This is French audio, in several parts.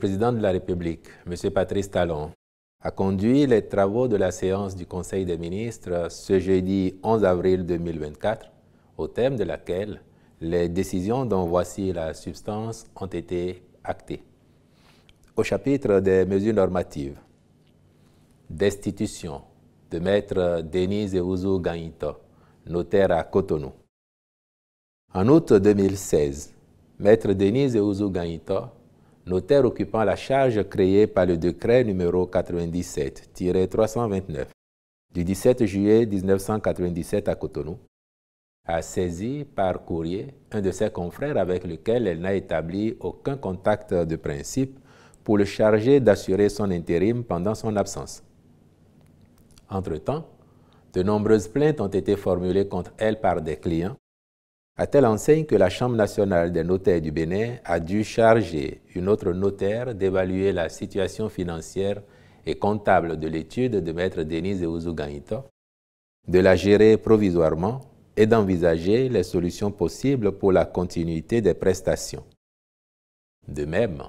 président de la République, M. Patrice Talon, a conduit les travaux de la séance du Conseil des ministres ce jeudi 11 avril 2024, au thème de laquelle les décisions dont voici la substance ont été actées. Au chapitre des mesures normatives, destitution de Maître Denise Ouzou Ganyito, notaire à Cotonou. En août 2016, Maître Denise Ouzou Ganyito, notaire occupant la charge créée par le décret numéro 97-329 du 17 juillet 1997 à Cotonou, a saisi par courrier un de ses confrères avec lequel elle n'a établi aucun contact de principe pour le charger d'assurer son intérim pendant son absence. Entre-temps, de nombreuses plaintes ont été formulées contre elle par des clients, à telle enseigne que la Chambre nationale des notaires du Bénin a dû charger une autre notaire d'évaluer la situation financière et comptable de l'étude de Maître Denise Ouzou Ganyito, de la gérer provisoirement et d'envisager les solutions possibles pour la continuité des prestations. De même,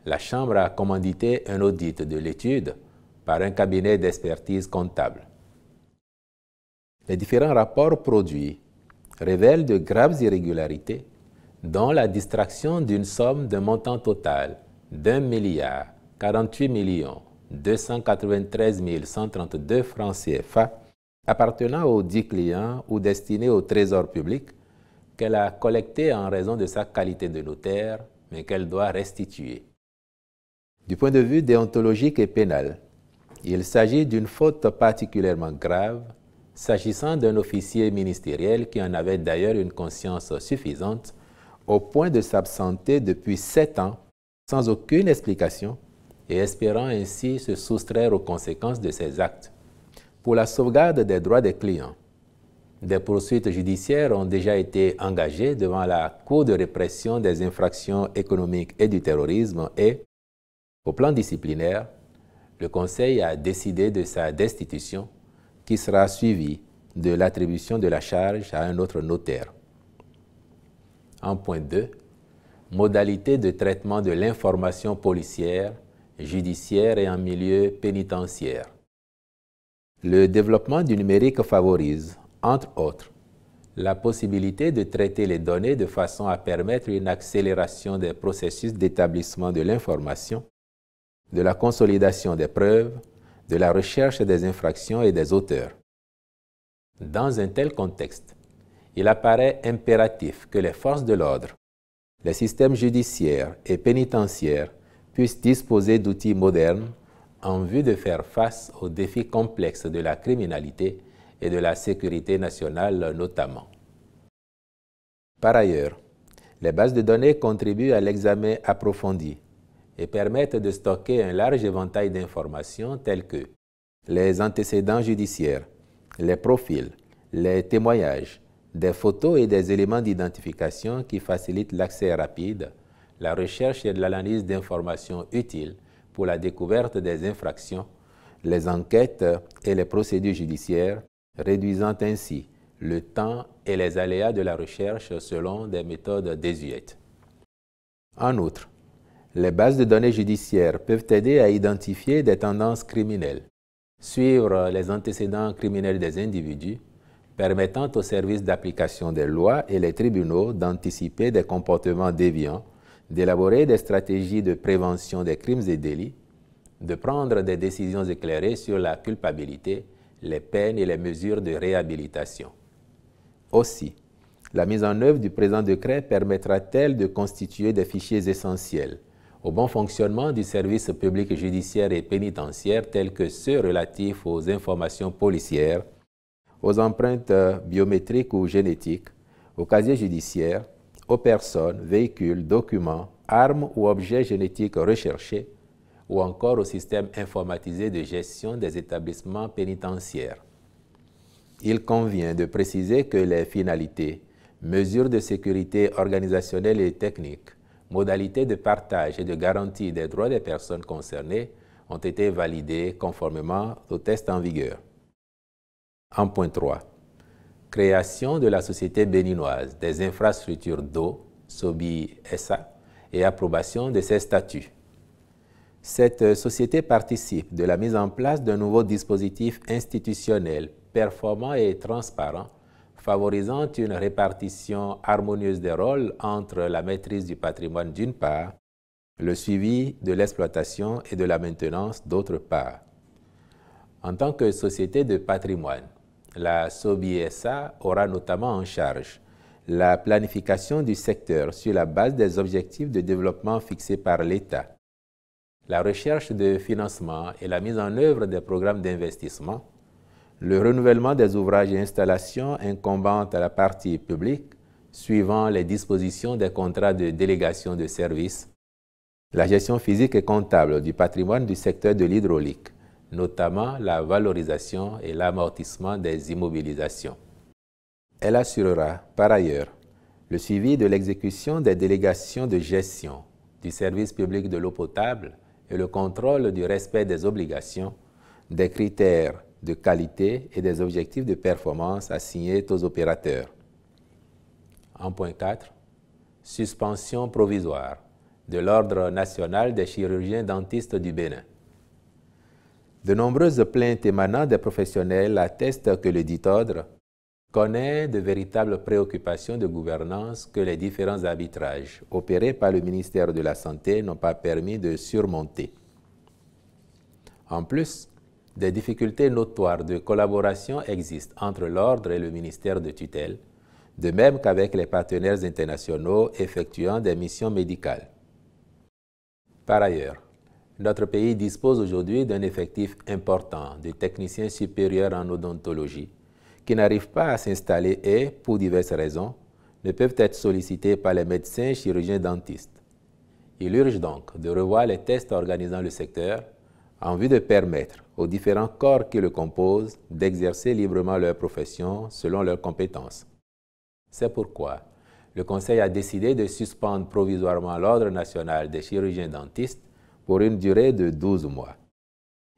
la Chambre a commandité un audit de l'étude par un cabinet d'expertise comptable. Les différents rapports produits révèlent de graves irrégularités, dont la distraction d'une somme d'un montant total d'1,048,293,132 francs CFA appartenant aux 10 clients ou destinés au trésor public qu'elle a collecté en raison de sa qualité de notaire, mais qu'elle doit restituer. Du point de vue déontologique et pénal, il s'agit d'une faute particulièrement grave s'agissant d'un officier ministériel qui en avait d'ailleurs une conscience suffisante au point de s'absenter depuis 7 ans sans aucune explication et espérant ainsi se soustraire aux conséquences de ses actes. Pour la sauvegarde des droits des clients, des poursuites judiciaires ont déjà été engagées devant la Cour de répression des infractions économiques et du terrorisme et, au plan disciplinaire, le Conseil a décidé de sa destitution qui sera suivie de l'attribution de la charge à un autre notaire. En point 2, modalité de traitement de l'information policière, judiciaire et en milieu pénitentiaire. Le développement du numérique favorise, entre autres, la possibilité de traiter les données de façon à permettre une accélération des processus d'établissement de l'information, de la consolidation des preuves, de la recherche des infractions et des auteurs. Dans un tel contexte, il apparaît impératif que les forces de l'ordre, les systèmes judiciaires et pénitentiaires puissent disposer d'outils modernes en vue de faire face aux défis complexes de la criminalité et de la sécurité nationale notamment. Par ailleurs, les bases de données contribuent à l'examen approfondi et permettent de stocker un large éventail d'informations telles que les antécédents judiciaires, les profils, les témoignages, des photos et des éléments d'identification qui facilitent l'accès rapide, la recherche et l'analyse d'informations utiles pour la découverte des infractions, les enquêtes et les procédures judiciaires, réduisant ainsi le temps et les aléas de la recherche selon des méthodes désuètes. En outre, les bases de données judiciaires peuvent aider à identifier des tendances criminelles, suivre les antécédents criminels des individus, permettant aux services d'application des lois et les tribunaux d'anticiper des comportements déviants, d'élaborer des stratégies de prévention des crimes et délits, de prendre des décisions éclairées sur la culpabilité, les peines et les mesures de réhabilitation. Aussi, la mise en œuvre du présent décret permettra-t-elle de constituer des fichiers essentiels au bon fonctionnement du service public judiciaire et pénitentiaire tels que ceux relatifs aux informations policières, aux empreintes biométriques ou génétiques, aux casiers judiciaires, aux personnes, véhicules, documents, armes ou objets génétiques recherchés, ou encore au système informatisé de gestion des établissements pénitentiaires. Il convient de préciser que les finalités, mesures de sécurité organisationnelles et techniques, modalités de partage et de garantie des droits des personnes concernées ont été validées conformément aux tests en vigueur. En point 3, création de la Société béninoise des infrastructures d'eau, SOBI SA, et approbation de ses statuts. Cette société participe de la mise en place d'un nouveau dispositif institutionnel performant et transparent, favorisant une répartition harmonieuse des rôles entre la maîtrise du patrimoine d'une part, le suivi de l'exploitation et de la maintenance d'autre part. En tant que société de patrimoine, la SOBI-SA aura notamment en charge la planification du secteur sur la base des objectifs de développement fixés par l'État, la recherche de financement et la mise en œuvre des programmes d'investissement, le renouvellement des ouvrages et installations incombant à la partie publique suivant les dispositions des contrats de délégation de services, la gestion physique et comptable du patrimoine du secteur de l'hydraulique, notamment la valorisation et l'amortissement des immobilisations. Elle assurera, par ailleurs, le suivi de l'exécution des délégations de gestion du service public de l'eau potable et le contrôle du respect des obligations, des critères de qualité et des objectifs de performance assignés aux opérateurs. En point 4, suspension provisoire de l'Ordre national des chirurgiens dentistes du Bénin. De nombreuses plaintes émanant des professionnels attestent que le dit ordre connaît de véritables préoccupations de gouvernance que les différents arbitrages opérés par le ministère de la Santé n'ont pas permis de surmonter. En plus, des difficultés notoires de collaboration existent entre l'ordre et le ministère de tutelle, de même qu'avec les partenaires internationaux effectuant des missions médicales. Par ailleurs, notre pays dispose aujourd'hui d'un effectif important de techniciens supérieurs en odontologie qui n'arrivent pas à s'installer et, pour diverses raisons, ne peuvent être sollicités par les médecins chirurgiens dentistes. Il urge donc de revoir les tests organisant le secteur en vue de permettre aux différents corps qui le composent d'exercer librement leur profession selon leurs compétences. C'est pourquoi le Conseil a décidé de suspendre provisoirement l'Ordre national des chirurgiens dentistes pour une durée de 12 mois.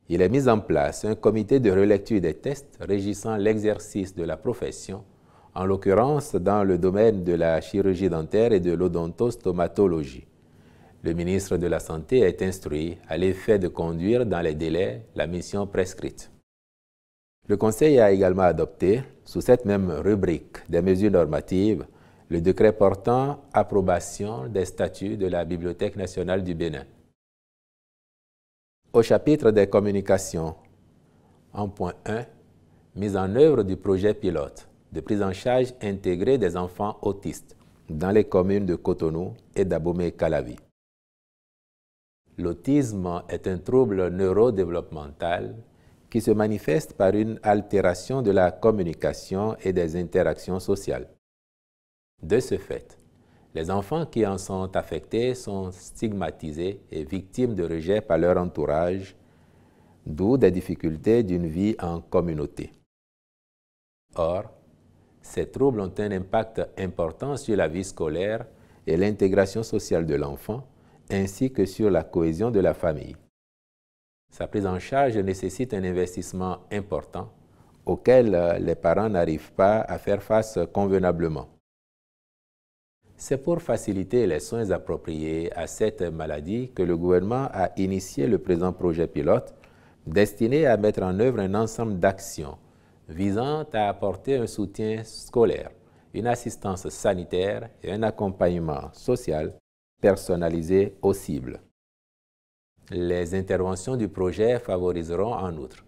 Il est mis en place un comité de relecture des tests régissant l'exercice de la profession, en l'occurrence dans le domaine de la chirurgie dentaire et de l'odontostomatologie. Le ministre de la Santé est instruit à l'effet de conduire dans les délais la mission prescrite. Le Conseil a également adopté, sous cette même rubrique des mesures normatives, le décret portant approbation des statuts de la Bibliothèque nationale du Bénin. Au chapitre des communications, en point 1, mise en œuvre du projet pilote de prise en charge intégrée des enfants autistes dans les communes de Cotonou et d'Abomey-Calavi. L'autisme est un trouble neurodéveloppemental qui se manifeste par une altération de la communication et des interactions sociales. De ce fait, les enfants qui en sont affectés sont stigmatisés et victimes de rejet par leur entourage, d'où des difficultés d'une vie en communauté. Or, ces troubles ont un impact important sur la vie scolaire et l'intégration sociale de l'enfant, ainsi que sur la cohésion de la famille. Sa prise en charge nécessite un investissement important auquel les parents n'arrivent pas à faire face convenablement. C'est pour faciliter les soins appropriés à cette maladie que le gouvernement a initié le présent projet pilote destiné à mettre en œuvre un ensemble d'actions visant à apporter un soutien scolaire, une assistance sanitaire et un accompagnement social personnalisé aux cibles. Les interventions du projet favoriseront en outre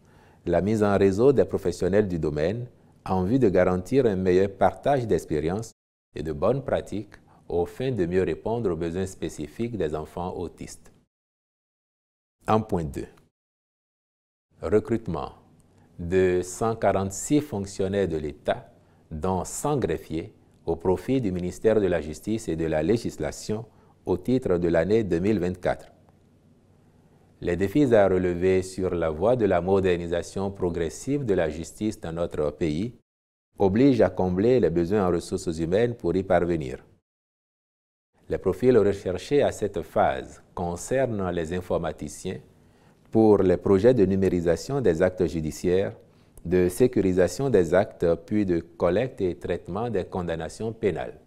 la mise en réseau des professionnels du domaine en vue de garantir un meilleur partage d'expériences et de bonnes pratiques aux fins de mieux répondre aux besoins spécifiques des enfants autistes. En point 2. Recrutement de 146 fonctionnaires de l'État, dont 100 greffiers, au profit du ministère de la Justice et de la Législation au titre de l'année 2024. Les défis à relever sur la voie de la modernisation progressive de la justice dans notre pays obligent à combler les besoins en ressources humaines pour y parvenir. Les profils recherchés à cette phase concernent les informaticiens pour les projets de numérisation des actes judiciaires, de sécurisation des actes, puis de collecte et traitement des condamnations pénales.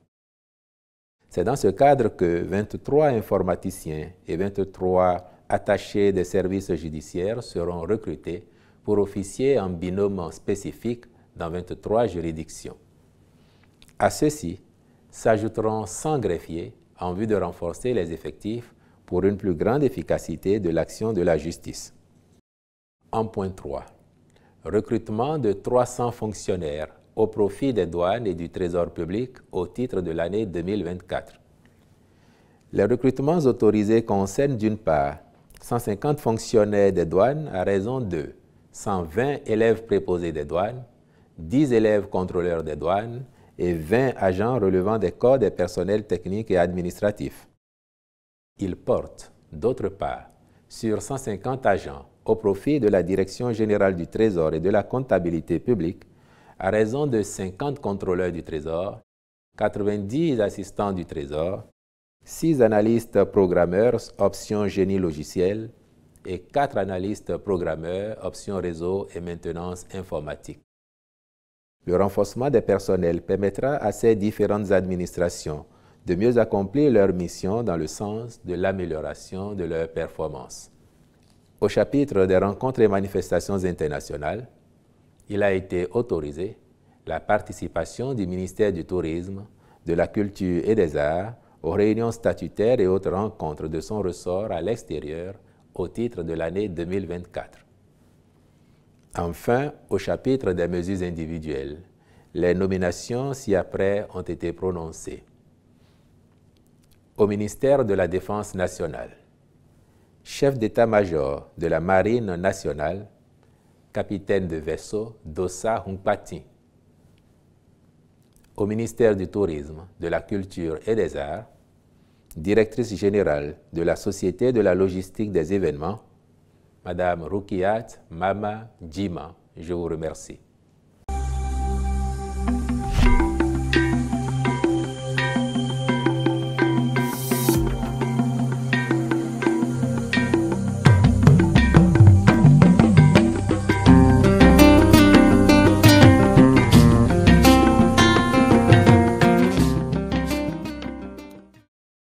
C'est dans ce cadre que 23 informaticiens et 23 attachés des services judiciaires seront recrutés pour officier en binôme spécifique dans 23 juridictions. À ceux-ci s'ajouteront 100 greffiers en vue de renforcer les effectifs pour une plus grande efficacité de l'action de la justice. En point 3. Recrutement de 300 fonctionnaires au profit des douanes et du Trésor public au titre de l'année 2024. Les recrutements autorisés concernent d'une part 150 fonctionnaires des douanes à raison de 120 élèves préposés des douanes, 10 élèves contrôleurs des douanes et 20 agents relevant des corps des personnels techniques et administratifs. Il porte, d'autre part, sur 150 agents au profit de la Direction générale du Trésor et de la comptabilité publique à raison de 50 contrôleurs du Trésor, 90 assistants du Trésor, 6 analystes programmeurs option génie logiciel et 4 analystes programmeurs option réseau et maintenance informatique. Le renforcement des personnels permettra à ces différentes administrations de mieux accomplir leur mission dans le sens de l'amélioration de leur performance. Au chapitre des rencontres et manifestations internationales, il a été autorisé la participation du ministère du Tourisme, de la Culture et des Arts aux réunions statutaires et autres rencontres de son ressort à l'extérieur au titre de l'année 2024. Enfin, au chapitre des mesures individuelles, les nominations ci-après ont été prononcées. Au ministère de la Défense nationale, chef d'état-major de la Marine nationale, capitaine de vaisseau Dossa Hunkpati. Au ministère du Tourisme, de la Culture et des Arts, directrice générale de la Société de la logistique des événements, Madame Rukiat Mama Djima. Je vous remercie.